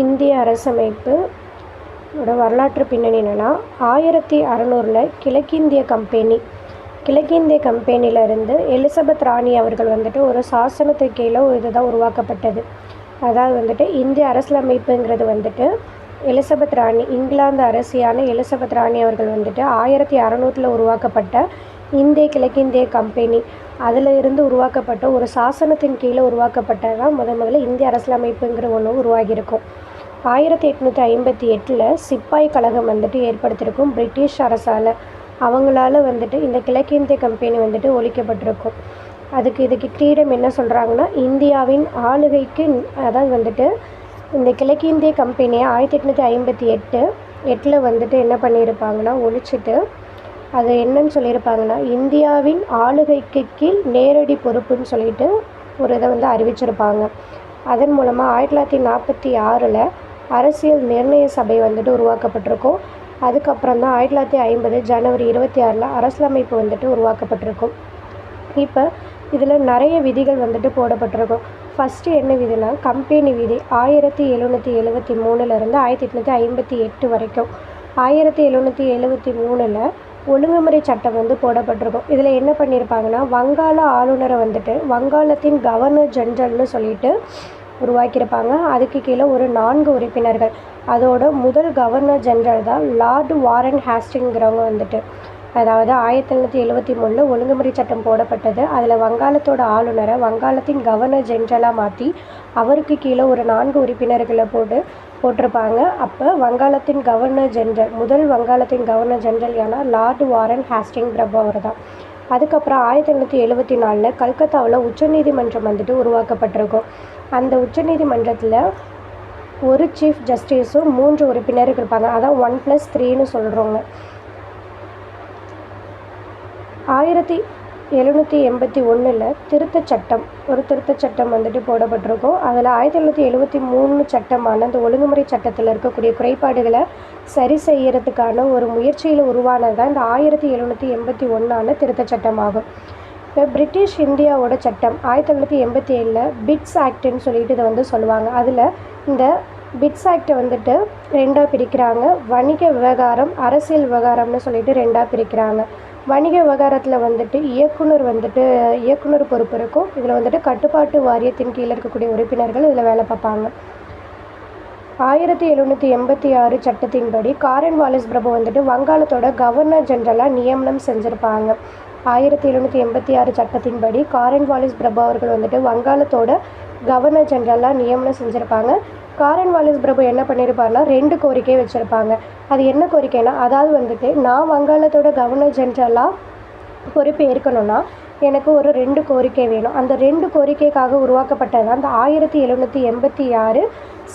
இந்திய அரசமைப்பு வரலாற்று பின்னணி என்னென்னா 1600 கிழக்கிந்திய கம்பெனியிலேருந்து எலிசபெத் ராணி அவர்கள் ஒரு சாசனத்துக்கு கீழே இதுதான் உருவாக்கப்பட்டது. அதாவது இந்திய அரசியலமைப்புங்கிறது எலிசபெத் ராணி, இங்கிலாந்து அரசியான எலிசபெத் ராணி அவர்கள் 1600 உருவாக்கப்பட்ட இந்திய கிழக்கிந்திய கம்பெனி அதில் இருந்து உருவாக்கப்பட்ட ஒரு சாசனத்தின் கீழே உருவாக்கப்பட்டது தான் முதல்ல இந்திய அரசியலமைப்புங்கிற ஒன்று உருவாகியிருக்கும். 1858 சிப்பாய் கழகம் ஏற்படுத்தியிருக்கும் பிரிட்டிஷ் அரசால். அவங்களால இந்த கிழக்கிந்திய கம்பெனி ஒழிக்கப்பட்டிருக்கும். இதுக்கு கிரீடம் என்ன சொல்கிறாங்கன்னா, இந்தியாவின் ஆளுகைக்கு, அதாவது இந்த கிழக்கிந்திய கம்பெனியை 1858 என்ன பண்ணியிருப்பாங்கன்னா ஒழிச்சிட்டு, அது என்னன்னு சொல்லியிருப்பாங்கன்னா, இந்தியாவின் ஆளுகைக்கு கீழ் நேரடி பொறுப்புன்னு சொல்லிட்டு ஒரு இதை அறிவிச்சிருப்பாங்க. அதன் மூலமாக 1946 அரசியல் நிர்ணய சபை உருவாக்கப்பட்டிருக்கும். அதுக்கப்புறம் தான் 1950 ஜனவரி 26 அரசியலமைப்பு உருவாக்கப்பட்டிருக்கும். இப்போ இதில் நிறைய விதிகள் போடப்பட்டிருக்கும். ஃபஸ்ட்டு என்ன விதினா, கம்பெனி விதி 1773 1858 வரைக்கும். 1773 ஒழுங்குமுறை சட்டம் போடப்பட்டிருக்கும். இதில் என்ன பண்ணியிருப்பாங்கன்னா, வங்காள ஆளுநரை வங்காளத்தின் கவர்னர் ஜெனரல்னு சொல்லிட்டு உருவாக்கியிருப்பாங்க. அதுக்கு கீழே ஒரு 4 உறுப்பினர்கள். அதோட முதல் கவர்னர் ஜெனரல் தான் லார்டு வாரன் ஹேஸ்டிங்கிறவங்க. அதாவது 1773 ஒழுங்குமுறை சட்டம் போடப்பட்டது. அதில் வங்காளத்தோட ஆளுநரை வங்காளத்தின் கவர்னர் ஜெனரலாக மாற்றி அவருக்கு கீழே ஒரு 4 உறுப்பினர்களை போட்டிருப்பாங்க. அப்போ வங்காளத்தின் கவர்னர் ஜெனரல், முதல் வங்காளத்தின் கவர்னர் ஜெனரல் யானா லார்டு வாரன் ஹேஸ்டிங்கிறப்போ அவர் தான். அதுக்கப்புறம் 1874 கல்கத்தாவில் உச்சநீதிமன்றம் உருவாக்கப்பட்டிருக்கும். அந்த உச்சநீதிமன்றத்தில் ஒரு சீஃப் ஜஸ்டிஸும் 3 உறுப்பினர்கள் இருப்பாங்க. அதான் 1+3ன்னு சொல்கிறோங்க. 1781 திருத்தச் சட்டம், ஒரு திருத்தச் சட்டம் போடப்பட்டிருக்கும். அதில் 1773 சட்டமான அந்த ஒழுங்குமுறை சட்டத்தில் இருக்கக்கூடிய குறைபாடுகளை சரி செய்யறதுக்கான ஒரு முயற்சியில் உருவானது தான் இந்த 1781 திருத்தச் சட்டம் ஆகும். இப்போ பிரிட்டிஷ் இந்தியாவோட சட்டம் 1987 பிட்ஸ் ஆக்ட்னு சொல்லிட்டு இதை சொல்லுவாங்க. அதில் இந்த பிட்ஸ் ஆக்டை 2ஆக பிரிக்கிறாங்க. வணிக விவகாரம், அரசியல் விவகாரம்னு சொல்லிட்டு 2ஆக பிரிக்கிறாங்க. வணிக விவகாரத்தில் இயக்குனர் பொறுப்பு இருக்கும். இதில் கட்டுப்பாட்டு வாரியத்தின் கீழே இருக்கக்கூடிய உறுப்பினர்கள் இதில் வேலை பார்ப்பாங்க. 1786 சட்டத்தின்படி காரன்வாலிஸ் பிரபு வங்காளத்தோட கவர்னர் ஜெனரலாக நியமனம் செஞ்சுருப்பாங்க. 1786 சட்டத்தின்படி காரன்வாலிஸ் பிரபு அவர்கள் வங்காளத்தோட கவர்னர் ஜெனரலாக நியமனம் செஞ்சுருப்பாங்க. காரன்வாலிஸ் பிரபு என்ன பண்ணியிருப்பாருன்னா 2 கோரிக்கை வச்சுருப்பாங்க. அது என்ன கோரிக்கைனா, அதாவது நான் வங்காளத்தோட கவர்னர் ஜெனரலாக பொறுப்பு ஏற்கணும்னா எனக்கு ஒரு 2 கோரிக்கை வேணும். அந்த 2 கோரிக்கைக்காக உருவாக்கப்பட்டது தான் அந்த 1786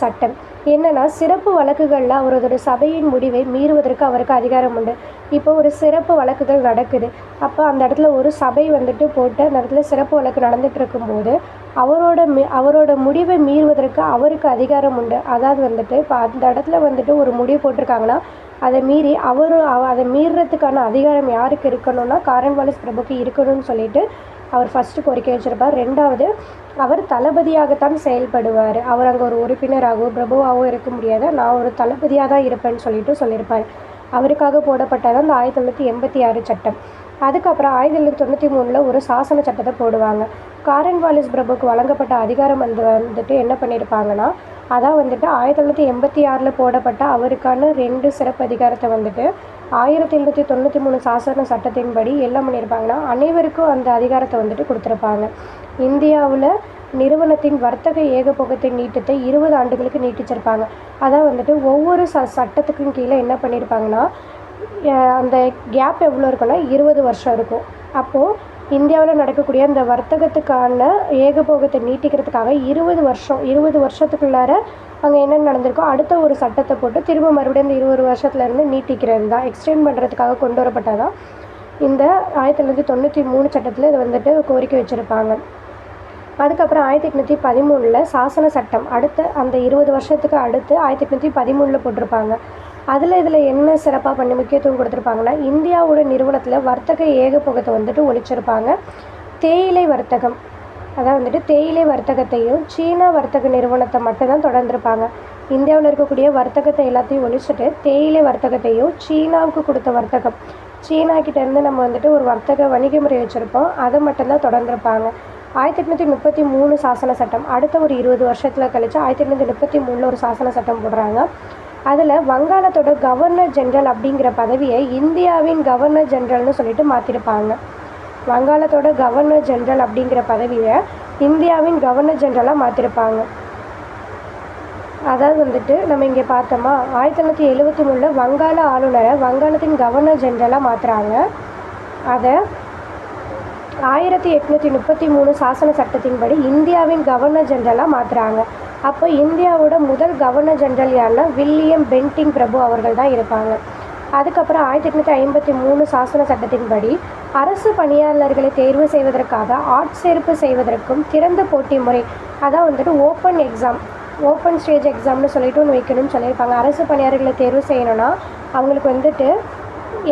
சட்டம். என்னென்னா, சிறப்பு வழக்குகளில் அவரது சபையின் முடிவை மீறுவதற்கு அவருக்கு அதிகாரம் உண்டு. இப்போ ஒரு சிறப்பு வழக்குகள் நடக்குது. அப்போ அந்த இடத்துல ஒரு சபை போட்டு அந்த இடத்துல சிறப்பு வழக்கு நடந்துகிட்டு இருக்கும்போது அவரோட முடிவை மீறுவதற்கு அவருக்கு அதிகாரம் உண்டு. அதாவது இப்போ அந்த இடத்துல ஒரு முடிவு போட்டிருக்காங்கன்னா அதை மீறி அதை மீறுறதுக்கான அதிகாரம் யாருக்கு இருக்கணும்னா காரன்வாலிஸ் பிரபுக்கு இருக்கணும்னு சொல்லிட்டு அவர் ஃபஸ்ட்டு கோரிக்கை வச்சுருப்பார். 2வது, அவர் தளபதியாகத்தான் செயல்படுவார். அவர் அங்கே ஒரு உறுப்பினராகவும் பிரபுவாகவும் இருக்க முடியாது. நான் ஒரு தளபதியாக தான் இருப்பேன்னு சொல்லியிருப்பார். அவருக்காக போடப்பட்டதான் அந்த 1986 சட்டம். அதுக்கப்புறம் 1993 ஒரு சாசன சட்டத்தை போடுவாங்க. காரன்வாலிஸ் பிரபுக்கு வழங்கப்பட்ட அதிகாரம் என்ன பண்ணியிருப்பாங்கன்னா, அதான் 1986 போடப்பட்ட அவருக்கான 2 சிறப்பு அதிகாரத்தை 1793 சாசன சட்டத்தின்படி எல்லாம் பண்ணியிருப்பாங்கன்னா அனைவருக்கும் அந்த அதிகாரத்தை கொடுத்துருப்பாங்க. இந்தியாவில் நிறுவனத்தின் வர்த்தக ஏகபோகத்தின் நீட்டத்தை 20 ஆண்டுகளுக்கு நீட்டிச்சிருப்பாங்க. அதான் ஒவ்வொரு சட்டத்துக்கும் கீழே என்ன பண்ணியிருப்பாங்கன்னா, அந்த கேப் எவ்வளோ இருக்குன்னா 20 வருஷம் இருக்கும். அப்போது இந்தியாவில் நடக்கக்கூடிய அந்த வர்த்தகத்துக்கான ஏகபோகத்தை நீட்டிக்கிறதுக்காக 20 வருஷத்துக்குள்ளார அங்கே என்ன நடந்திருக்கோ அடுத்த ஒரு சட்டத்தை போட்டு திரும்ப மறுபடியும் அந்த 20 வருஷத்துலேருந்து நீட்டிக்கிறது தான், எக்ஸ்டெண்ட் பண்ணுறதுக்காக கொண்டு வரப்பட்டதான் இந்த 1993 சட்டத்தில் இது கோரிக்கை வச்சுருப்பாங்க. அதுக்கப்புறம் 1813 சாசன சட்டம் அடுத்த அந்த 20 வருஷத்துக்கு அடுத்து 1813 போட்டிருப்பாங்க. இதில் என்ன சிறப்பாக பண்ணி முக்கியத்துவம் கொடுத்துருப்பாங்கன்னா, இந்தியாவோட நிறுவனத்தில் வர்த்தக ஏகபோகத்தை ஒழிச்சிருப்பாங்க. தேயிலை வர்த்தகம் அதான் வந்துட்டு தேயிலை வர்த்தகத்தையும் சீனா வர்த்தக நிறுவனத்தை மட்டும்தான் தொடர்ந்துருப்பாங்க. இந்தியாவில் இருக்கக்கூடிய வர்த்தகத்தை எல்லாத்தையும் ஒழிச்சிட்டு தேயிலை வர்த்தகத்தையும் சீனாவுக்கு கொடுத்த வர்த்தகம், சீனா கிட்டேருந்து நம்ம வந்துட்டு ஒரு வர்த்தக வணிக முறை வச்சுருப்போம், அதை மட்டும்தான் தொடர்ந்துருப்பாங்க. 1833 சாசன சட்டம் அடுத்த ஒரு 20 வருஷத்தில் கழிச்சு 1833 ஒரு சாசன சட்டம் போடுறாங்க. அதில் வங்காளத்தோட கவர்னர் ஜென்ரல் அப்படிங்கிற பதவியை இந்தியாவின் கவர்னர் ஜென்ரல்னு சொல்லிட்டு மாற்றிருப்பாங்க. வங்காளத்தோட கவர்னர் ஜென்ரல் அப்படிங்கிற பதவியை இந்தியாவின் கவர்னர் ஜென்ரலாக மாற்றிருப்பாங்க. அதாவது வந்துட்டு நம்ம இங்கே பார்த்தோமா 1973 வங்காள ஆளுநரை வங்காளத்தின் கவர்னர் ஜென்ரலாக மாற்றுறாங்க. அதை 1833 சாசன சட்டத்தின்படி இந்தியாவின் கவர்னர் ஜென்ரலாக மாற்றுறாங்க. அப்போ இந்தியாவோட முதல் கவர்னர் ஜென்ரல் யாருன்னா வில்லியம் பென்டிங் பிரபு அவர்கள் தான் இருப்பாங்க. அதுக்கப்புறம் 1853 சாசன சட்டத்தின்படி அரசு பணியாளர்களை தேர்வு செய்வதற்காக ஆட்சேர்ப்பு செய்வதற்கும் திறந்த போட்டி முறை, அதான் வந்துட்டு ஓப்பன் ஸ்டேஜ் எக்ஸாம்னு சொல்லிட்டு ஒன்று வைக்கணும்னு சொல்லியிருப்பாங்க. அரசு பணியாளர்களை தேர்வு செய்யணும்னா அவங்களுக்கு வந்துட்டு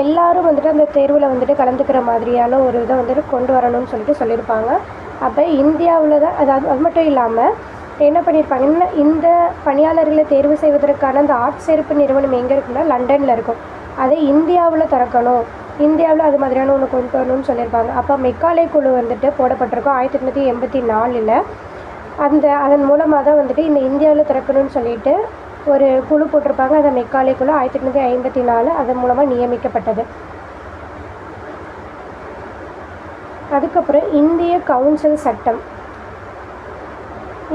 எல்லாரும் வந்துட்டு அந்த தேர்வில் வந்துட்டு கலந்துக்கிற மாதிரியான ஒரு இதை வந்துட்டு கொண்டு வரணும்னு சொல்லியிருப்பாங்க. அப்போ இந்தியாவில் தான் அது மட்டும் இல்லாமல் என்ன பண்ணியிருப்பாங்க, இந்த பணியாளர்களை தேர்வு செய்வதற்கான அந்த ஆட்சேர்ப்பு நிறுவனம் எங்கே இருக்குன்னா லண்டனில் இருக்கும். அதை இந்தியாவில் திறக்கணும், இந்தியாவில் அது மாதிரியான ஒன்று கொண்டு வரணும்னு சொல்லியிருப்பாங்க. அப்போ மெக்காலே குழு வந்துட்டு போடப்பட்டிருக்கும் 1884. அதன் மூலமாக தான் வந்துட்டு இந்த இந்தியாவில் திறக்கணும்னு சொல்லிட்டு ஒரு குழு போட்டிருப்பாங்க. அந்த மெக்காலே குழு 1854 அதன் மூலமாக நியமிக்கப்பட்டது. அதுக்கப்புறம் இந்திய கவுன்சில் சட்டம்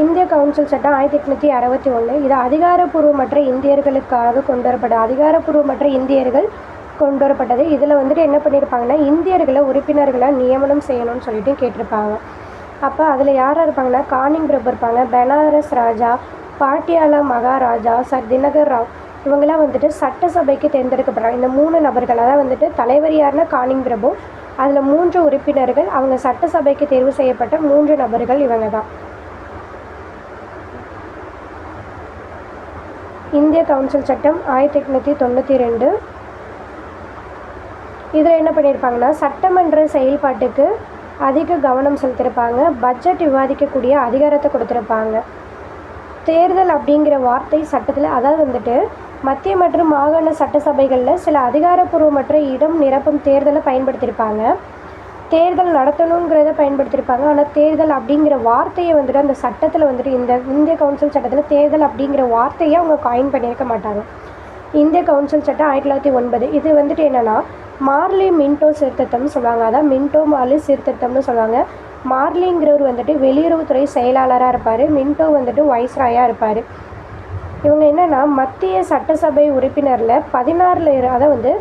1861. இது அதிகாரப்பூர்வமற்ற இந்தியர்களுக்காக அதிகாரப்பூர்வமற்ற இந்தியர்கள் கொண்டு வரப்பட்டது. இதில் வந்துட்டு என்ன பண்ணியிருப்பாங்கன்னா இந்தியர்களை உறுப்பினர்களாக நியமனம் செய்யணும்னு சொல்லிட்டு கேட்டிருப்பாங்க. அப்போ அதில் யாராக இருப்பாங்கன்னா கானிங் பிரபு இருப்பாங்க, பெனாரஸ் ராஜா, பாட்டியாலா மகாராஜா, சர் தினகர் ராவ், இவங்கெல்லாம் வந்துட்டு சட்டசபைக்கு தேர்ந்தெடுக்கப்படுறாங்க. இந்த 3 நபர்கள், அதாவது வந்துட்டு தலைவர் யாருன்னா கானிங் பிரபு, அதில் 3 உறுப்பினர்கள், அவங்க சட்டசபைக்கு தேர்வு செய்யப்பட்ட 3 நபர்கள் இவங்க தான். இந்திய கவுன்சில் சட்டம் 1892. இதில் என்ன பண்ணியிருப்பாங்கன்னா சட்டமன்ற செயல்பாட்டுக்கு அதிக கவனம் செலுத்தியிருப்பாங்க. பட்ஜெட் விவாதிக்கக்கூடிய அதிகாரத்தை கொடுத்துருப்பாங்க. தேர்தல் அப்படிங்கிற வார்த்தை சட்டத்தில், அதாவது வந்துட்டு மத்திய மற்றும் மாகாண சட்டசபைகளில் சில அதிகாரப்பூர்வமற்ற இடம் நிரப்பும் தேர்தலை பயன்படுத்தியிருப்பாங்க. தேர்தல் நடத்தணுங்கிறத பயன்படுத்தியிருப்பாங்க. ஆனால் தேர்தல் அப்படிங்கிற வார்த்தையை வந்துட்டு அந்த சட்டத்தில் வந்துட்டு இந்த இந்திய கவுன்சில் சட்டத்தில் தேர்தல் அப்படிங்கிற வார்த்தையை அவங்க காயின் பண்ணியிருக்க மாட்டாங்க. இந்திய கவுன்சில் சட்டம் 1909. இது வந்துட்டு என்னென்னா மார்லி மின்டோ சீர்திருத்தம்னு சொல்லுவாங்க. அதான் மின்டோ மார்லி சீர்திருத்தம்னு சொல்லுவாங்க. மார்லிங்கிறவர் வந்துட்டு வெளியுறவுத்துறை செயலாளராக இருப்பார், மின்டோ வந்துட்டு வைஸ்ராயாக இருப்பார். இவங்க என்னென்னா மத்திய சட்டசபை உறுப்பினரில் 16 அதாவது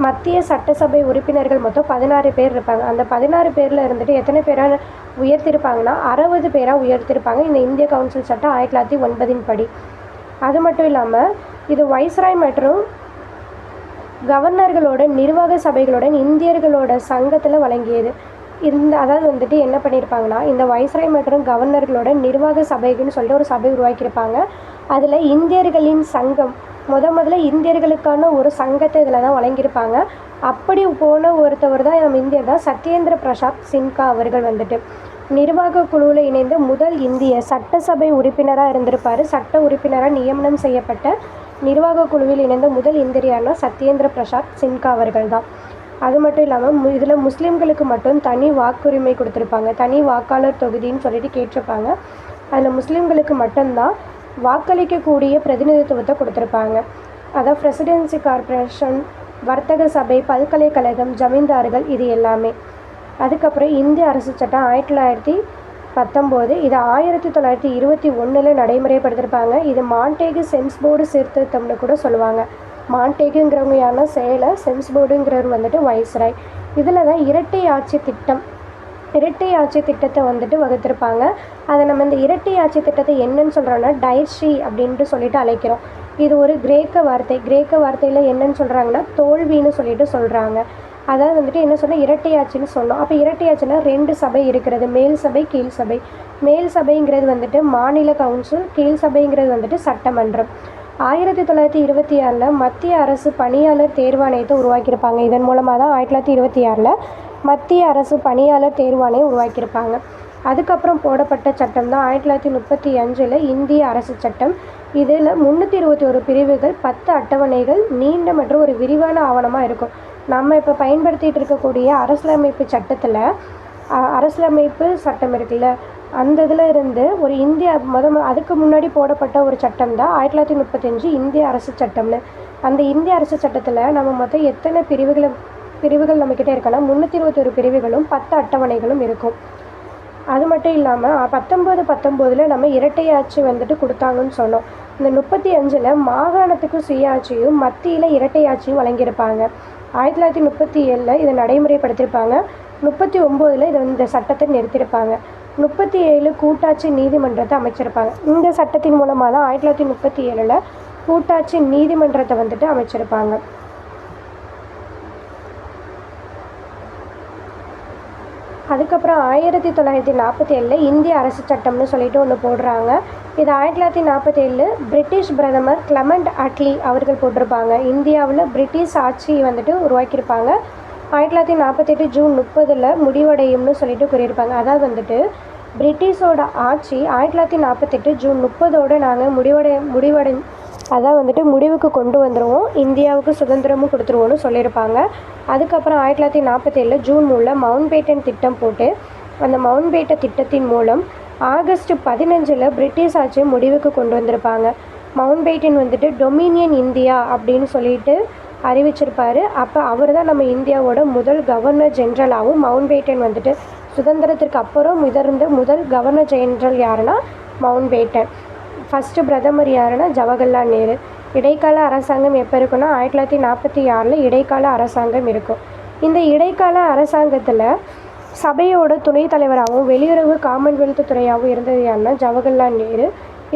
மத்திய சட்டசபை உறுப்பினர்கள் மொத்தம் 16 பேர் இருப்பாங்க. அந்த 16 பேரில் இருந்துட்டு எத்தனை பேராக உயர்த்திருப்பாங்கன்னா 60 பேராக உயர்த்திருப்பாங்க இந்த இந்திய கவுன்சில் சட்டம் 1909 படி. அது மட்டும் இல்லாமல் இது வைஸ்ராய் மற்றும் கவர்னர்களோட நிர்வாக சபைகளுடன் இந்தியர்களோட சங்கத்தில் வழங்கியது. அதாவது வந்துட்டு என்ன பண்ணியிருப்பாங்கன்னா இந்த வைஸ்ராய் மற்றும் கவர்னர்களோட நிர்வாக சபைக்குன்னு சொல்லிட்டு ஒரு சபை உருவாக்கியிருப்பாங்க. அதில் இந்தியர்களின் சங்கம் முதல்ல இந்தியர்களுக்கான ஒரு சங்கத்தை இதில் தான் வழங்கியிருப்பாங்க. அப்படி போன ஒருத்தவர் தான் நம்ம இந்தியர் தான் சத்யேந்திர பிரசாத் சின்ஹா அவர்கள் வந்துட்டு நிர்வாக குழுவில் இணைந்து முதல் இந்திய சட்டசபை உறுப்பினராக இருந்திருப்பார். சட்ட உறுப்பினராக நியமனம் செய்யப்பட்ட நிர்வாக குழுவில் இணைந்த முதல் இந்தியர்னா சத்யேந்திர பிரசாத் சின்ஹா அவர்கள் தான். அது மட்டும் இல்லாமல் இதில் முஸ்லீம்களுக்கு மட்டும் தனி வாக்குரிமை கொடுத்துருப்பாங்க. தனி வாக்காளர் தொகுதின்னு சொல்லிட்டு கேட்டிருப்பாங்க. அதில் முஸ்லீம்களுக்கு மட்டும்தான் வாக்களிக்கக்கூடிய பிரதிநிதித்துவத்தை கொடுத்துருப்பாங்க. அதான் பிரசிடென்சி கார்ப்பரேஷன், வர்த்தக சபை, பல்கலைக்கழகம், ஜமீன்தார்கள், இது எல்லாமே. அதுக்கப்புறம் இந்திய அரசு சட்டம் 1919. இது 1921 நடைமுறைப்படுத்திருப்பாங்க. இது மாண்டேகு சென்ஸ்போர்டு சீர்திருத்தம்னு கூட சொல்லுவாங்க. மாண்டேகுங்கிறவங்க யாருன்னா சேலை, சென்ஸ்போர்டுங்கிறவர் வந்துட்டு வைஸ்ராய். இதில் தான் இரட்டை ஆட்சி திட்டத்தை வந்துட்டு வகுத்திருப்பாங்க. அதை நம்ம இந்த இரட்டை ஆட்சி திட்டத்தை என்னன்னு சொல்கிறோன்னா டைர்ஷி அப்படின்ட்டு சொல்லிட்டு அழைக்கிறோம். இது ஒரு கிரேக்க வார்த்தையில் என்னன்னு சொல்கிறாங்கன்னா தோல்வின்னு சொல்லிட்டு சொல்கிறாங்க. அதாவது வந்துட்டு என்ன சொன்னால் இரட்டை ஆட்சின்னு சொன்னோம். அப்போ இரட்டை ஆட்சினா 2 சபை இருக்கிறது, மேல் சபை, கீழ் சபை. மேல் சபைங்கிறது வந்துட்டு மாநில கவுன்சில், கீழ் சபைங்கிறது வந்துட்டு சட்டமன்றம். 1926 மத்திய அரசு பணியாளர் தேர்வாணையத்தை உருவாக்கியிருப்பாங்க. இதன் மூலமாக தான் 1926 மத்திய அரசு பணியாளர் தேர்வாணையம் உருவாக்கியிருப்பாங்க. அதுக்கப்புறம் போடப்பட்ட சட்டம் தான் 1935 இந்திய அரசு சட்டம். இதில் 321 பிரிவுகள், 10 அட்டவணைகள், நீண்ட மற்றும் ஒரு விரிவான ஆவணமாக இருக்கும். நம்ம இப்போ பயன்படுத்திகிட்டு இருக்கக்கூடிய அரசியலமைப்பு சட்டத்தில் அரசியலமைப்பு சட்டம் இருக்குல்ல, அந்த இதில் இருந்து ஒரு இந்திய அதுக்கு முன்னாடி போடப்பட்ட ஒரு சட்டம் தான் 1935 இந்திய அரசு சட்டம்னு. அந்த இந்திய அரசு சட்டத்தில் நம்ம மொத்தம் எத்தனை பிரிவுகள் நம்மக்கிட்ட இருக்குன்னா 321 பிரிவுகளும் 10 அட்டவணைகளும் இருக்கும். அது மட்டும் இல்லாமல் 1919 நம்ம இரட்டையாட்சி கொடுத்தாங்கன்னு சொன்னோம். இந்த 35 மாகாணத்துக்கும் சுயாட்சியும் மத்தியில் இரட்டையாட்சியும் வழங்கியிருப்பாங்க. 1937 இதை நடைமுறைப்படுத்தியிருப்பாங்க. 39 இந்த சட்டத்தை நிறுத்தியிருப்பாங்க. 37 கூட்டாட்சி நீதிமன்றத்தை அமைச்சிருப்பாங்க. இந்த சட்டத்தின் மூலமாக தான் 1937 கூட்டாட்சி நீதிமன்றத்தை அமைச்சிருப்பாங்க. அதுக்கப்புறம் 1947 இந்திய அரசு சட்டம்னு சொல்லிட்டு ஒன்று போடுறாங்க. இது 1947 பிரிட்டிஷ் பிரதமர் கிளமெண்ட் அட்லி அவர்கள் போட்டிருப்பாங்க. இந்தியாவில் பிரிட்டிஷ் ஆட்சி உருவாக்கியிருப்பாங்க. 1948 ஜூன் 30 முடிவடையும்னு சொல்லிட்டு கூறியிருப்பாங்க. அதாவது பிரிட்டிஷோட ஆட்சி 1948 ஜூன் 30 நாங்கள் அதான் முடிவுக்கு கொண்டு வந்துடுவோம், இந்தியாவுக்கு சுதந்திரமும் கொடுத்துருவோன்னு சொல்லியிருப்பாங்க. அதுக்கப்புறம் 1947 ஜூன் 3 மவுண்ட் பேட்டன் திட்டம் போட்டு, அந்த மவுண்ட் பேட்டன் திட்டத்தின் மூலம் ஆகஸ்ட் 15 பிரிட்டிஷ் ஆட்சியை முடிவுக்கு கொண்டு வந்திருப்பாங்க. மவுண்ட் பேட்டன் டொமினியன் இந்தியா அப்படின்னு சொல்லிட்டு அறிவிச்சிருப்பார். அப்போ அவர் தான் நம்ம இந்தியாவோட முதல் கவர்னர் ஜென்ரலாகவும், மவுண்ட் பேட்டன் சுதந்திரத்திற்கு அப்புறம் முதல் கவர்னர் ஜெனரல் யாருன்னா மவுண்ட் பேட்டன். ஃபஸ்ட்டு பிரதமர் யாருன்னா ஜவஹர்லால் நேரு. இடைக்கால அரசாங்கம் எப்போ இருக்குன்னா 1946 இடைக்கால அரசாங்கம் இருக்கும். இந்த இடைக்கால அரசாங்கத்தில் சபையோட துணைத் தலைவராகவும் வெளியுறவு காமன்வெல்த் துறையாகவும் இருந்தது யாருன்னா ஜவஹர்லால் நேரு.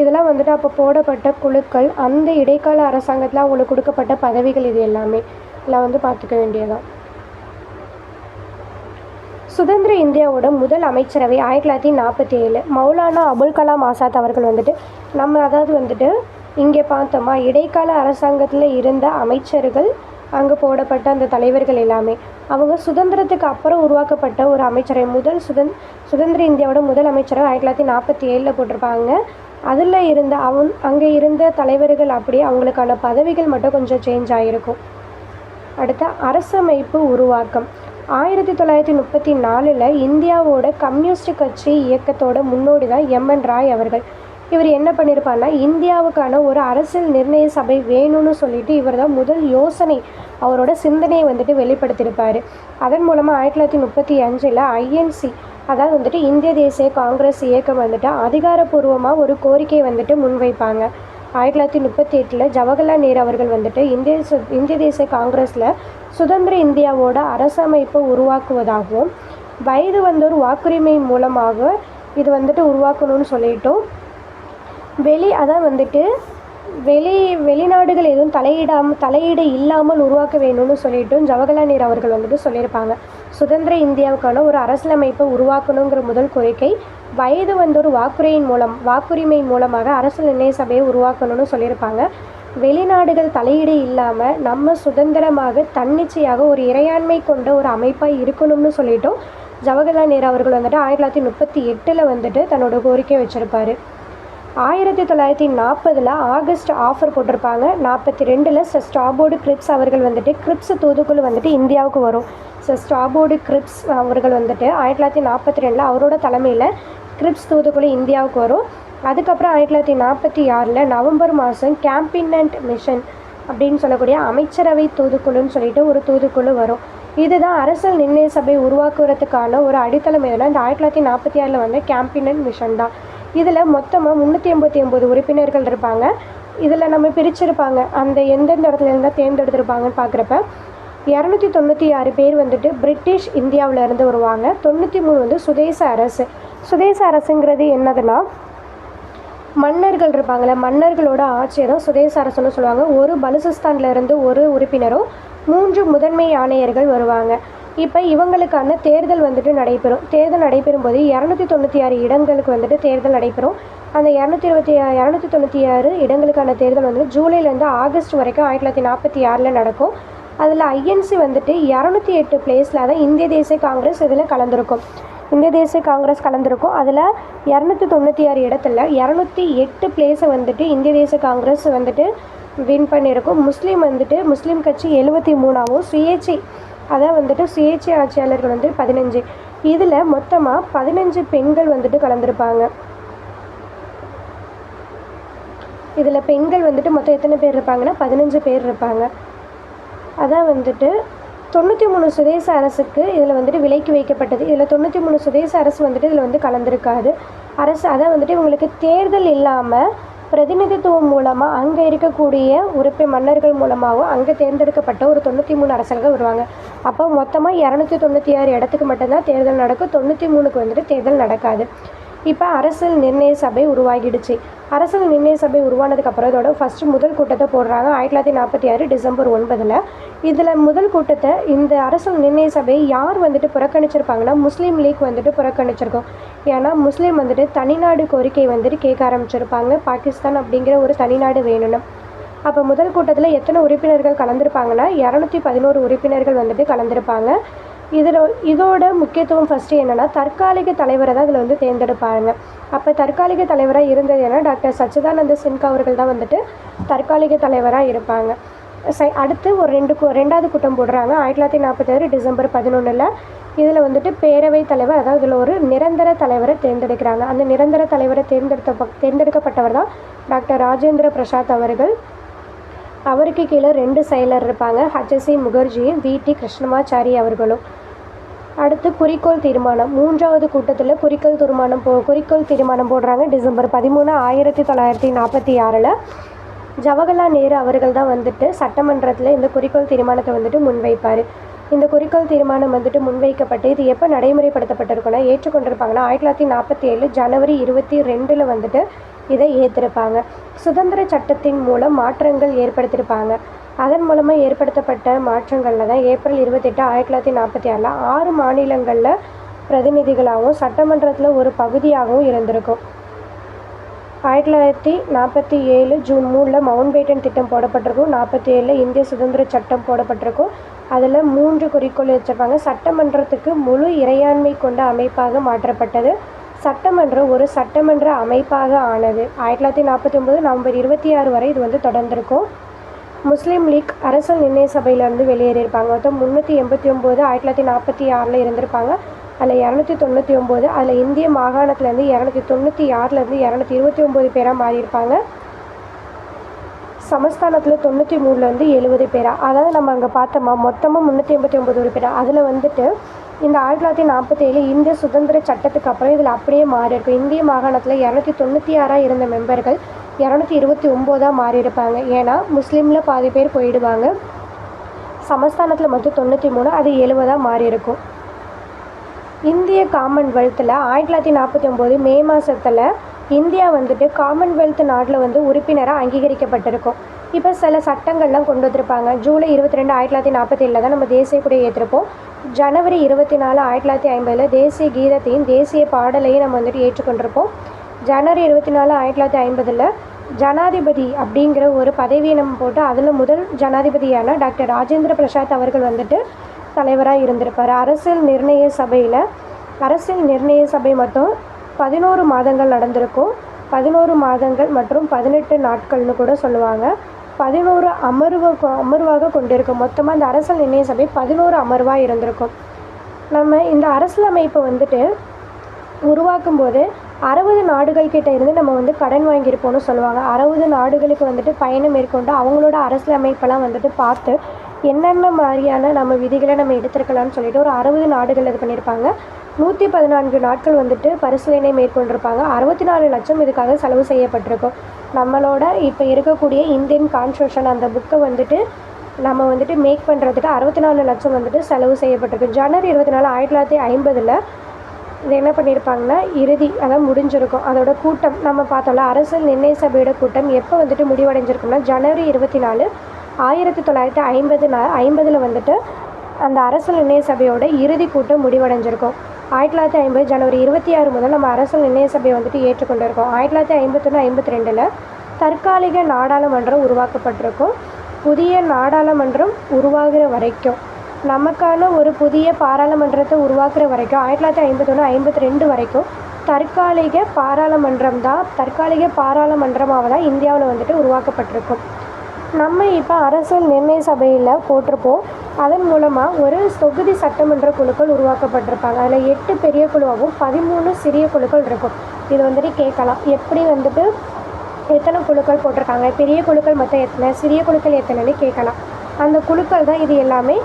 இதெல்லாம் அப்போ போடப்பட்ட குழுக்கள், அந்த இடைக்கால அரசாங்கத்தில் அவங்களுக்கு கொடுக்கப்பட்ட பதவிகள், இது எல்லாமே எல்லாம் பார்த்துக்க வேண்டியதான். சுதந்திர இந்தியாவோட முதல் அமைச்சரவை 1947 மௌலானா அபுல் கலாம் ஆசாத் அவர்கள் நம்ம இங்கே பார்த்தோமா, இடைக்கால அரசாங்கத்தில் இருந்த அமைச்சர்கள், அங்கே போடப்பட்ட அந்த தலைவர்கள் எல்லாமே அவங்க சுதந்திரத்துக்கு அப்புறம் உருவாக்கப்பட்ட ஒரு அமைச்சரவை. சுதந்திர இந்தியாவோட முதல் அமைச்சரவை 1947 போட்டிருப்பாங்க. அதில் இருந்த அங்கே இருந்த தலைவர்கள் அப்படியே அவங்களுக்கான பதவிகள் மட்டும் கொஞ்சம் சேஞ்ச் ஆகிருக்கும். அடுத்த அரசமைப்பு உருவாக்கம் 1934 இந்தியாவோட கம்யூனிஸ்ட் கட்சி இயக்கத்தோட முன்னோடி தான் எம்.என். ராய் அவர்கள். இவர் என்ன பண்ணியிருப்பார்னா, இந்தியாவுக்கான ஒரு அரசியல் நிர்ணய சபை வேணும்னு சொல்லிட்டு இவர் தான் முதல் யோசனை, அவரோட சிந்தனையை வெளிப்படுத்தியிருப்பார். அதன் மூலமாக 1935 ஐஎன்சி, அதாவது இந்திய தேசிய காங்கிரஸ் இயக்கம் அதிகாரப்பூர்வமாக ஒரு கோரிக்கையை முன்வைப்பாங்க. 1938 ஜவஹர்லால் நேரு அவர்கள் இந்திய தேசிய காங்கிரஸில் சுதந்திர இந்தியாவோட அரசமைப்பை உருவாக்குவதாகவும், வயது வந்தோர் வாக்குரிமை மூலமாக இது உருவாக்கணும்னு சொல்லிட்டோம். வெளிநாடுகள் எதுவும் தலையீடு இல்லாமல் உருவாக்க வேணும்னு சொல்லிட்டும் ஜவஹர்லால் நேரு அவர்கள் சொல்லியிருப்பாங்க. சுதந்திர இந்தியாவுக்கான ஒரு அரசியலமைப்பை உருவாக்கணுங்கிற முதல் கோரிக்கை, வயது வந்தோர் வாக்குரிமை மூலமாக அரசியல் நிர்ணய சபையை உருவாக்கணும்னு சொல்லியிருப்பாங்க. வெளிநாடுகள் தலையீடு இல்லாமல் நம்ம சுதந்திரமாக தன்னிச்சையாக ஒரு இறையாண்மை கொண்ட ஒரு அமைப்பாக இருக்கணும்னு சொல்லிட்டோம் ஜவஹர்லால் நேரு அவர்கள் 1938 தன்னோட கோரிக்கை வச்சுருப்பார். 1940 ஆகஸ்ட் ஆஃபர் போட்டிருப்பாங்க. 42 சர் ஸ்ட்ராபோர்டு கிரிப்ஸ் அவர்கள் கிரிப்ஸ் தூதுக்குழு இந்தியாவுக்கு வரும். சர் ஸ்ட்ராபோர்டு கிரிப்ஸ் அவர்கள் 1942 அவரோட தலைமையில் கிரிப்ஸ் தூதுக்குழு இந்தியாவுக்கு வரும். அதுக்கப்புறம் 1946 நவம்பர் மாதம் கேம்பினட் மிஷன் அப்படின்னு சொல்லக்கூடிய அமைச்சரவை தூதுக்குழுன்னு சொல்லிட்டு ஒரு தூதுக்குழு வரும். இதுதான் அரசியல் நிர்ணய சபை உருவாக்குறதுக்கான ஒரு அடித்தளம். எதுனா இந்த 1946 கேம்பினட் மிஷன் தான். இதில் மொத்தமாக 389 உறுப்பினர்கள் இருப்பாங்க. இதில் நம்ம பிரிச்சிருப்பாங்க, அந்த எந்தெந்த இடத்துல இருந்தால் தேர்ந்தெடுத்திருப்பாங்கன்னு பார்க்குறப்ப 296 பேர் பிரிட்டிஷ் இந்தியாவில் இருந்து வருவாங்க. 93 சுதேச அரசு. சுதேச அரசுங்கிறது என்னதுன்னா, மன்னர்கள் இருப்பாங்களே, மன்னர்களோட ஆட்சியை தான் சுதேச அரசுன்னு சொல்லுவாங்க. ஒரு பலுசிஸ்தானில் இருந்து ஒரு உறுப்பினரும் 3 முதன்மை ஆணையர்கள் வருவாங்க. இப்போ இவங்களுக்கான தேர்தல் நடைபெறும். தேர்தல் நடைபெறும் போது 296 இடங்களுக்கு தேர்தல் நடைபெறும். அந்த 296 இடங்களுக்கான தேர்தல் ஜூலைலேருந்து ஆகஸ்ட் வரைக்கும் 1946 நடக்கும். அதில் ஐஎன்சி 208 பிளேஸில் தான் இந்திய தேசிய காங்கிரஸ் இதில் கலந்துருக்கும். இந்திய தேசிய காங்கிரஸ் கலந்துருக்கும். அதில் 296 இடத்துல 208 பிளேஸை வந்துட்டு இந்திய தேசிய காங்கிரஸ் வந்துட்டு வின் பண்ணியிருக்கும். முஸ்லீம் கட்சி 73ஆகவும் சுயேட்சை அதான் வந்துட்டு சுயேட்சை ஆட்சியாளர்கள் வந்து 15. இதில் மொத்தமாக 15 பெண்கள் வந்துட்டு கலந்துருப்பாங்க. இதில் பெண்கள் வந்துட்டு மொத்தம் எத்தனை பேர் இருப்பாங்கன்னா 15 பேர் இருப்பாங்க. அதான் வந்துட்டு 93 சுதேச அரசுக்கு இதில் வந்துட்டு விலைக்கு வைக்கப்பட்டது. இதில் 93 சுதேச அரசு வந்துட்டு இதில் வந்து கலந்துருக்காது. அதான் வந்துட்டு இவங்களுக்கு தேர்தல் இல்லாமல் பிரதிநிதித்துவம் மூலமாக அங்கே இருக்கக்கூடிய மன்னர்கள் மூலமாகவும் அங்கே தேர்ந்தெடுக்கப்பட்ட ஒரு 93 அரசர்கள் வருவாங்க. அப்போ மொத்தமாக 296 இடத்துக்கு மட்டும்தான் தேர்தல் நடக்கும். 93க்கு வந்துட்டு தேர்தல் நடக்காது. இப்போ அரசியல் நிர்ணய சபை உருவாகிடுச்சு. அரசியல் நிர்ணய சபை உருவானதுக்கப்புறம் இதோட முதல் கூட்டத்தை போடுறாங்க 1946 டிசம்பர் 9. இதில் முதல் கூட்டத்தை இந்த அரசியல் நிர்ணய சபையை யார் வந்துட்டு புறக்கணிச்சிருப்பாங்கன்னா முஸ்லீம் லீக் வந்துட்டு புறக்கணிச்சிருக்கோம். ஏன்னா முஸ்லீம் வந்துட்டு தனிநாடு கோரிக்கை வந்துட்டு கேட்க ஆரம்பிச்சிருப்பாங்க. பாகிஸ்தான் அப்படிங்கிற ஒரு தனிநாடு வேணும்னு. அப்போ முதல் கூட்டத்தில் எத்தனை உறுப்பினர்கள் கலந்துருப்பாங்கன்னா 211 உறுப்பினர்கள் வந்துட்டு கலந்துருப்பாங்க. இதோட முக்கியத்துவம் ஃபஸ்ட்டு என்னென்னா தற்காலிக தலைவரை தான் இதில் வந்து தேர்ந்தெடுப்பாங்க. அப்போ தற்காலிக தலைவராக இருந்தது ஏன்னா டாக்டர் சச்சிதானந்த சின்ஹா அவர்கள் தான் வந்துட்டு தற்காலிக தலைவராக இருப்பாங்க. அடுத்து ரெண்டாவது கூட்டம் போடுறாங்க 1946 டிசம்பர் 11. இதில் வந்துட்டு பேரவைத் தலைவர், அதாவது இதில் ஒரு நிரந்தர தலைவரை தேர்ந்தெடுக்கிறாங்க. அந்த நிரந்தர தலைவரை தேர்ந்தெடுக்கப்பட்டவர் தான் டாக்டர் ராஜேந்திர பிரசாத் அவர்கள். அவருக்கு கீழே 2 செயலர் இருப்பாங்க, HC முகர்ஜியும் VT கிருஷ்ணமாச்சாரி அவர்களும். அடுத்து குறிக்கோள் தீர்மானம். 3வது கூட்டத்தில் குறிக்கோள் தீர்மானம் போடுறாங்க டிசம்பர் 13, 1946. ஜவஹர்லால் நேரு அவர்கள் தான் வந்துட்டு சட்டமன்றத்தில் இந்த குறிக்கோள் தீர்மானத்தை வந்துட்டு முன்வைப்பார். இந்த குறிக்கோள் தீர்மானம் வந்துட்டு முன்வைக்கப்பட்டு இது எப்போ நடைமுறைப்படுத்தப்பட்டிருக்குன்னா ஏற்றுக்கொண்டிருப்பாங்கன்னா 1947 ஜனவரி 22 வந்துட்டு இதை ஏற்றிருப்பாங்க. சுதந்திர சட்டத்தின் மூலம் மாற்றங்கள் ஏற்படுத்தியிருப்பாங்க. அதன் மூலமாக ஏற்படுத்தப்பட்ட மாற்றங்களில் தான் ஏப்ரல் 28, 1946 6 மாநிலங்களில் பிரதிநிதிகளாகவும் சட்டமன்றத்தில் ஒரு பகுதியாகவும் இருந்திருக்கும். 1947 ஜூன் 3 மவுண்ட் பேட்டன் திட்டம் போடப்பட்டிருக்கும். 47 இந்திய சுதந்திர சட்டம் போடப்பட்டிருக்கும். அதில் 3 குறிக்கோள் வச்சுருப்பாங்க. சட்டமன்றத்துக்கு முழு இறையாண்மை கொண்ட அமைப்பாக மாற்றப்பட்டது. சட்டமன்றம் ஒரு சட்டமன்ற அமைப்பாக ஆனது. 1949 நவம்பர் 26 வரை இது வந்து தொடர்ந்திருக்கும். முஸ்லீம் லீக் அரசியல் நிர்ணய சபையிலேருந்து வெளியேறியிருப்பாங்க. மொத்தம் 389 1946 இருந்திருப்பாங்க. அதில் 299, அதில் இந்திய மாகாணத்துலேருந்து 296 229 பேராக மாறியிருப்பாங்க. சமஸ்தானத்தில் 93 70 பேரா. அதாவது நம்ம அங்கே பார்த்தோமா மொத்தமாக 389 உறுப்பினர். அதில் வந்துட்டு இந்த 1947 இந்திய சுதந்திர சட்டத்துக்கு அப்புறம் இதில் அப்படியே மாறி இருக்கும். இந்திய மாகாணத்தில் 296 இருந்த மெம்பர்கள் 229 மாறியிருப்பாங்க. ஏன்னா முஸ்லீமில் பாதி பேர் போயிடுவாங்க. சமஸ்தானத்தில் மட்டும் 93, அது 70 மாறி இருக்கும். இந்திய காமன்வெல்த்தில் 1949 மே மாதத்தில் இந்தியா வந்துட்டு காமன்வெல்த் நாட்டில் வந்து உறுப்பினராக அங்கீகரிக்கப்பட்டிருக்கும். இப்போ சில சட்டங்கள்லாம் கொண்டு வந்திருப்பாங்க. ஜூலை 22, 1947 தான் நம்ம தேசிய கொடியை ஏற்றிருப்போம். ஜனவரி 24, 1950 தேசிய கீதத்தையும் தேசிய பாடலையும் நம்ம வந்துட்டு ஏற்றுக்கொண்டிருப்போம். ஜனவரி 24, 1950 ஜனாதிபதி அப்படிங்கிற ஒரு பதவியை நம்ம போட்டு அதில் முதல் ஜனாதிபதியான டாக்டர் ராஜேந்திர பிரசாத் அவர்கள் வந்துட்டு தலைவராக இருந்திருப்பார். அரசியல் நிர்ணய சபை மட்டும் 11 மாதங்கள் நடந்திருக்கும். 11 மாதங்கள் மற்றும் 18 நாட்கள்னு கூட சொல்லுவாங்க. 11 அமர்வாக கொண்டிருக்கும். மொத்தமாக இந்த அரசியல் நிர்ணய சபை 11 அமர்வாக இருந்திருக்கும். நம்ம இந்த அரசியலமைப்பை வந்துட்டு உருவாக்கும் போது 60 நாடுகள் கிட்ட இருந்து நம்ம வந்து கடன் வாங்கியிருப்போம்னு சொல்லுவாங்க. 60 நாடுகளுக்கு வந்துட்டு பயணம் மேற்கொண்டு அவங்களோட அரசியலமைப்பெல்லாம் வந்துட்டு பார்த்து என்னென்ன மாதிரியான நம்ம விதிகளை நம்ம எடுத்துருக்கலாம்னு சொல்லிட்டு ஒரு 60 நாடுகள் இது பண்ணியிருப்பாங்க. 114 நாட்கள் வந்துட்டு பரிசீலனை மேற்கொண்டிருப்பாங்க. 64 லட்சம் இதுக்காக செலவு செய்யப்பட்டிருக்கும். நம்மளோட இப்போ இருக்கக்கூடிய இந்தியன் கான்ஸ்டியூஷன் அந்த புக்கை வந்துட்டு நம்ம வந்துட்டு மேக் பண்ணுறதுக்கு 64 லட்சம் வந்துட்டு செலவு செய்யப்பட்டிருக்கு. ஜனவரி 24, 1950 இது என்ன பண்ணியிருப்பாங்கன்னா அதான் முடிஞ்சிருக்கும். அதோட கூட்டம் நம்ம பார்த்தோம்ல அரசியல் நிர்ணய சபையோட கூட்டம் எப்போ வந்துட்டு முடிவடைஞ்சிருக்கும்னா ஜனவரி 24, 1950 வந்துட்டு அந்த அரசியல் நிர்ணய சபையோட இறுதி கூட்டம் முடிவடைஞ்சிருக்கும். 1950 ஜனவரி 26 முதல் நம்ம அரசியல் நிர்ணய சபையை வந்துட்டு ஏற்றுக்கொண்டிருக்கோம். 1951, 52 தற்காலிக நாடாளுமன்றம் உருவாக்கப்பட்டிருக்கும். புதிய நாடாளுமன்றம் உருவாகிற வரைக்கும் நமக்கான ஒரு புதிய பாராளுமன்றத்தை உருவாக்குற வரைக்கும் 1951-52 வரைக்கும் தற்காலிக பாராளுமன்றமாக தான் இந்தியாவில் வந்துட்டு உருவாக்கப்பட்டிருக்கும். நம்ம இப்போ அரசியல் நிர்ணய சபையில் போட்டிருப்போம். அதன் மூலமாக ஒரு தொகுதி சட்டமன்ற குழுக்கள் உருவாக்கப்பட்டிருப்பாங்க. அதில் 8 பெரிய குழுவாகவும் 13 சிறிய குழுக்கள் இருக்கும். இது வந்துட்டு கேட்கலாம், எப்படி வந்துட்டு எத்தனை குழுக்கள் போட்டிருக்காங்க, பெரிய குழுக்கள் மொத்தம் எத்தனை, சிறிய குழுக்கள் எத்தனைன்னு கேட்கலாம். அந்த குழுக்கள் தான் இது எல்லாமே.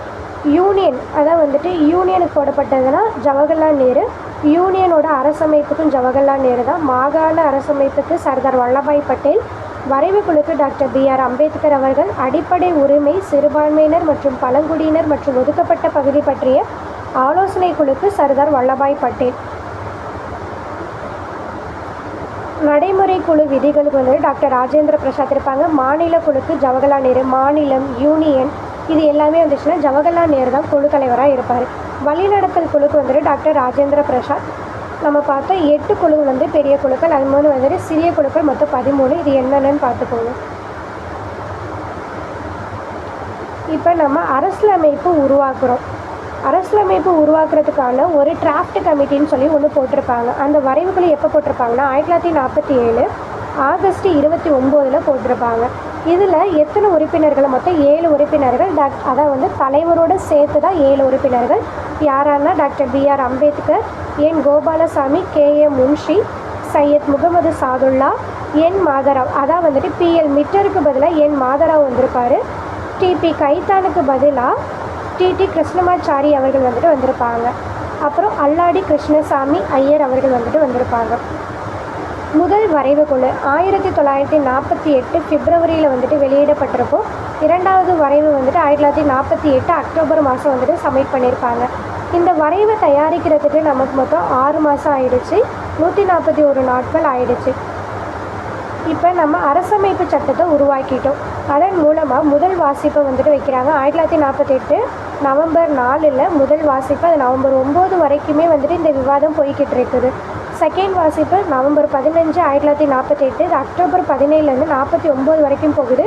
யூனியன், அதான் வந்துட்டு யூனியனுக்கு போடப்பட்டதுன்னா ஜவஹர்லால் நேரு, யூனியனோட அரசமைப்புக்கும் ஜவஹர்லால் நேரு தான். மாகாண அரசமைப்புக்கு சர்தார் வல்லபாய் பட்டேல், வரைவு குழுக்கு டாக்டர் B.R. அம்பேத்கர் அவர்கள், அடிப்படை உரிமை, சிறுபான்மையினர் மற்றும் பழங்குடியினர் மற்றும் ஒதுக்கப்பட்ட பகுதி பற்றிய ஆலோசனை குழுக்கு சர்தார் வல்லபாய் பட்டேல். நடைமுறை குழு விதிகளுக்கு வந்து டாக்டர் ராஜேந்திர பிரசாத் இருப்பாங்க. மாநில குழுக்கு ஜவஹர்லால் நேரு, மாநிலம், யூனியன் இது எல்லாமே வந்துச்சுன்னா ஜவஹர்லால் நேரு தான் குழு தலைவராக இருப்பார். வழிநடத்தல் குழுக்கு வந்துட்டு டாக்டர் ராஜேந்திர பிரசாத். நம்ம பார்த்தோம் 8 குழு வந்து பெரிய குழுக்கள், அது 3 வந்துட்டு சிறிய குழுக்கள், மொத்தம் 13. இது என்னென்னு பார்த்துக்கோங்க. இப்போ நம்ம அரசியலமைப்பு உருவாக்குறோம். அரசியலமைப்பு உருவாக்குறதுக்கான ஒரு டிராஃப்ட் கமிட்டின்னு சொல்லி ஒன்று போட்டிருப்பாங்க. அந்த வரைவுகளை எப்போ போட்டிருப்பாங்கன்னா 1947 ஆகஸ்ட் 29 போட்டிருப்பாங்க. இதில் எத்தனை உறுப்பினர்கள்? மொத்தம் 7 உறுப்பினர்கள். அதான் வந்து தலைவரோடு சேர்த்து தான் 7 உறுப்பினர்கள். யாரானா டாக்டர் B.R. அம்பேத்கர், என் கோபாலசாமி, K.A. முன்ஷி, சையத் முகமது சாதுல்லா, என் மாதராவ். அதான் வந்துட்டு P.L. மிட்டருக்கு பதிலாக என் மாதராவ் வந்திருப்பார். T.P. கைத்தானுக்கு பதிலாக T.T. கிருஷ்ணமாச்சாரி அவர்கள் வந்துட்டு வந்திருப்பாங்க. அப்புறம் அல்லாடி கிருஷ்ணசாமி ஐயர் அவர்கள் வந்துட்டு வந்திருப்பாங்க. முதல் வரைவு குழு 1948 பிப்ரவரியில் வந்துட்டு வெளியிடப்பட்டிருக்கும். 2வது வரைவு வந்துட்டு 1948 அக்டோபர் மாதம் வந்துட்டு சப்மிட் பண்ணியிருப்பாங்க. இந்த வரைவை தயாரிக்கிறதுக்கு நமக்கு மொத்தம் 6 மாதம் ஆயிடுச்சு, 141 நாட்கள் ஆயிடுச்சு. இப்போ நம்ம அரசமைப்பு சட்டத்தை உருவாக்கிட்டோம். அதன் மூலமாக முதல் வாசிப்பை வந்துட்டு வைக்கிறாங்க. 1948 நவம்பர் 4 முதல் வாசிப்பு, அது நவம்பர் 9 வரைக்குமே வந்துட்டு இந்த விவாதம் போய்கிட்டு இருக்குது. செகண்ட் வாசிப்பு நவம்பர் 15 1948, அக்டோபர் 17 49 வரைக்கும் போகுது.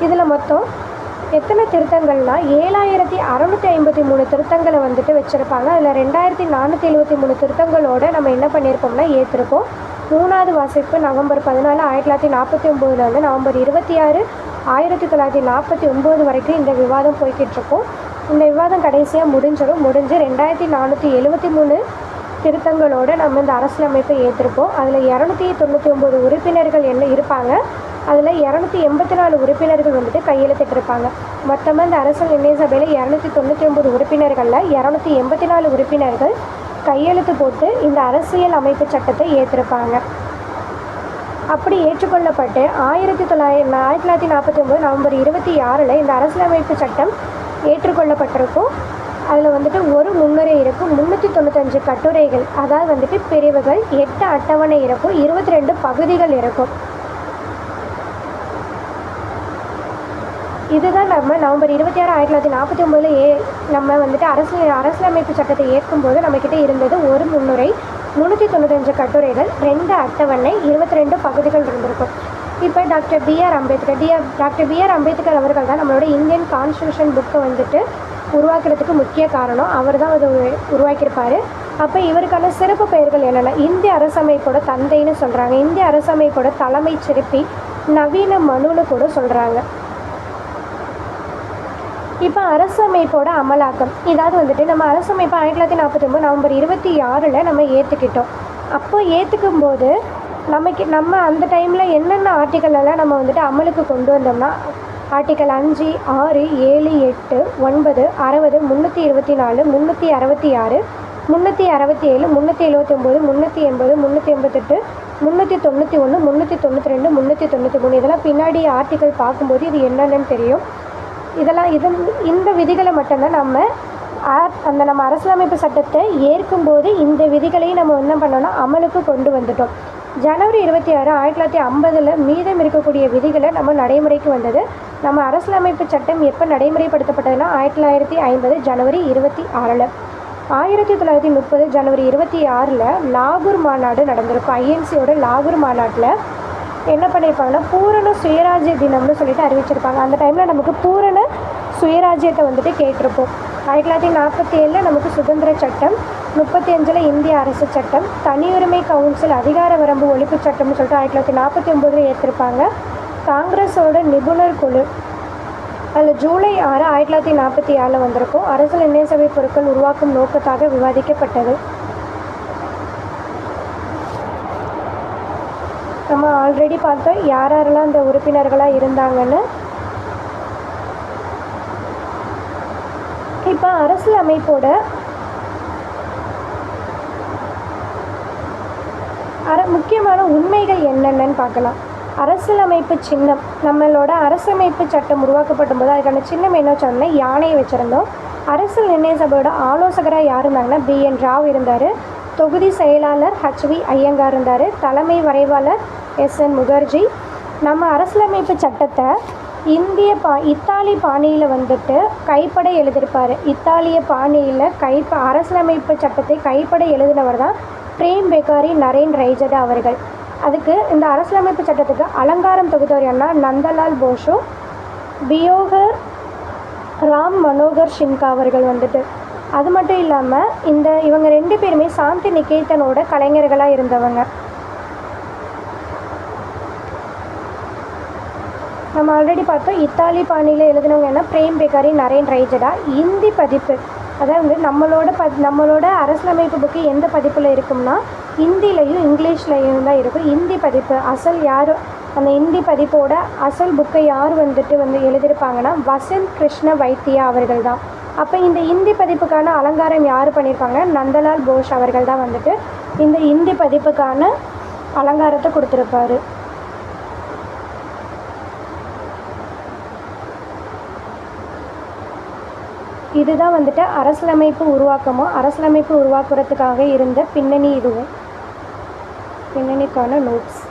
இதில் மொத்தம் எத்தனை திருத்தங்கள்னால் 7653 திருத்தங்களை வந்துட்டு வச்சுருப்பாங்க. அதில் 2473 திருத்தங்களோடு நம்ம என்ன பண்ணியிருப்போம்னா ஏற்றிருப்போம். 3வது வாசிப்பு நவம்பர் 14 1949 நவம்பர் 26 1949 வரைக்கும் இந்த விவாதம் போய்கிட்டு இருக்கும். இந்த விவாதம் கடைசியாக முடிஞ்சு 2473 திருத்தங்களோடு நம்ம இந்த அரசியலமைப்பை ஏற்றிருப்போம். அதில் 299 உறுப்பினர்கள் என்ன இருப்பாங்க. அதில் 284 உறுப்பினர்கள் வந்துட்டு கையெழுத்திட்டிருப்பாங்க. மொத்தமாக இந்த அரசியல் நிர்ணய சபையில் 299 உறுப்பினர்களில் 284 உறுப்பினர்கள் கையெழுத்து போட்டு இந்த அரசியல் அமைப்பு சட்டத்தை ஏற்றிருப்பாங்க. அப்படி ஏற்றுக்கொள்ளப்பட்டு 1949 நவம்பர் 26 இந்த அரசியலமைப்பு சட்டம் ஏற்றுக்கொள்ளப்பட்டிருக்கும். அதில் வந்துட்டு ஒரு முன்னுரை இருக்கும், 395 கட்டுரைகள், அதாவது வந்துட்டு பிரிவுகள், 8 அட்டவணை இருக்கும், 22 பகுதிகள் இருக்கும். இதுதான் நம்ம நவம்பர் 26 1949 நம்ம வந்துட்டு அரசியலமைப்பு சட்டத்தை ஏற்கும்போது நம்மக்கிட்ட இருந்தது ஒரு முன்னுரை, 395 கட்டுரைகள், 2 அட்டவணை, 22 பகுதிகள் இருந்திருக்கும். இப்போ டாக்டர் B.R. அம்பேத்கர் அவர்கள் தான் நம்மளோட இந்தியன் கான்ஸ்டியூஷன் புக்கை வந்துட்டு உருவாக்குறதுக்கு முக்கிய காரணம். அவர் தான் அதை உருவாக்கியிருப்பார். அப்போ இவருக்கான சிறப்பு பெயர்கள் என்னென்னா இந்திய அரசமைப்போட தந்தைன்னு சொல்கிறாங்க, இந்திய அரசமைப்போட தலைமை சிற்பி, நவீன மனுன்னு கூட சொல்கிறாங்க. இப்போ அரசமைப்போட அமலாக்கம், இதாவது வந்துட்டு நம்ம அரசமைப்பு 1949 நவம்பர் 26 நம்ம ஏற்றுக்கிட்டோம். அப்போ ஏற்றுக்கும் போது நம்ம அந்த டைமில் என்னென்ன ஆர்டிக்கல் எல்லாம் நம்ம வந்துட்டு அமலுக்கு கொண்டு வந்தோம்னா ஆர்டிக்கல் 5, 6, 7, 8, 9, 60, 324, 366, 367, 379, 380, 388, 391, 392, 393 இதெல்லாம் பின்னாடி ஆர்டிக்கல் பார்க்கும்போது இது என்னென்னு தெரியும். இந்த விதிகளை மட்டும்தான் நம்ம அரசியலமைப்பு சட்டத்தை ஏற்கும்போது இந்த விதிகளையும் நம்ம என்ன பண்ணோம்னா அமலுக்கு கொண்டு வந்துட்டோம். ஜனவரி 26 1950 மீதம் இருக்கக்கூடிய விதிகளை நம்ம நடைமுறைக்கு வந்தது. நம்ம அரசியலமைப்பு சட்டம் எப்போ நடைமுறைப்படுத்தப்பட்டதுன்னா 1950 ஜனவரி 26. 1930 ஜனவரி 26 லாகூர் மாநாடு நடந்திருக்கும். ஐஎன்சியோட லாகூர் மாநாட்டில் என்ன பண்ணியிருப்பாங்கன்னா பூரண சுயராஜ்ய தினம்னு சொல்லிட்டு அறிவிச்சிருப்பாங்க. அந்த டைமில் நமக்கு பூரண சுயராஜ்யத்தை வந்துட்டு கேட்டிருப்போம். 1947 நமக்கு சுதந்திர சட்டம், 35 இந்திய அரசு சட்டம், தனியுரிமை கவுன்சில் அதிகார வரம்பு ஒழிப்பு சட்டம்னு சொல்லிட்டு 1949 ஏற்றிருப்பாங்க. காங்கிரஸோட நிபுணர் குழு அதில் ஜூலை 6, 1946 வந்திருக்கும். அரசு நிர்ணய சபை பொருட்கள் உருவாக்கும் நோக்கத்தாக விவாதிக்கப்பட்டது. நம்ம ஆல்ரெடி பார்த்தோம் யாரெல்லாம் இந்த உறுப்பினர்களாக இருந்தாங்கன்னு. இப்போ அரசியல் அமைப்போட முக்கியமான உண்மைகள் என்னென்னு பார்க்கலாம். அரசியலமைப்பு சின்னம், நம்மளோட அரசமைப்பு சட்டம் உருவாக்கப்படும் போது அதுக்கான சின்னம் என்ன வச்சோம்னா யானையை வச்சுருந்தோம். அரசியல் நிர்ணய சபையோட ஆலோசகராக யார் இருந்தாங்கன்னா BN ராவ் இருந்தார். தொகுதி செயலாளர் HV ஐயங்கார் இருந்தார். தலைமை வரைவாளர் SN முகர்ஜி. நம்ம அரசியலமைப்பு சட்டத்தை இத்தாலி பாணியில் வந்துட்டு கைப்பட எழுதியிருப்பார். இத்தாலிய பாணியில் அரசியலமைப்பு சட்டத்தை கைப்பட எழுதினவர் தான் பிரேம் பெகாரி நரேன் ரைஜடா அவர்கள். அதுக்கு இந்த அரசியலமைப்பு சட்டத்துக்கு அலங்காரம் தொகுத்தவர் என்ன நந்தலால் போஸும் பியோகர் ராம் மனோகர் சின்கா அவர்கள் வந்துட்டு. அது மட்டும் இல்லாமல் இவங்க 2 பேருமே சாந்தி நிகேதனோட கலைஞர்களாக இருந்தவங்க. நம்ம ஆல்ரெடி பார்த்தோம் இத்தாலி பாணியில் எழுதினவங்க என்ன பிரேம் பெகாரி நரேன் ரைஜடா. இந்தி பதிப்பு, அதாவது நம்மளோட அரசியலமைப்பு புக்கு எந்த பதிப்பில் இருக்கும்னா ஹிந்திலையும் இங்கிலீஷ்லையும் தான் இருக்கும். இந்தி பதிப்பு அந்த இந்தி பதிப்போட அசல் புக்கை யார் வந்துட்டு எழுதியிருப்பாங்கன்னா வசந்த் கிருஷ்ண வைத்தியா அவர்கள் தான். அப்போ இந்த இந்தி பதிப்புக்கான அலங்காரம் யார் பண்ணியிருப்பாங்கன்னா நந்தலால் போஸ் அவர்கள் தான் வந்துட்டு இந்த இந்தி பதிப்புக்கான அலங்காரத்தை கொடுத்துருப்பாரு. இதுதான் வந்துட்டு அரசியலமைப்பு உருவாக்குறதுக்காக இருந்த பின்னணிக்கான நோட்ஸ்.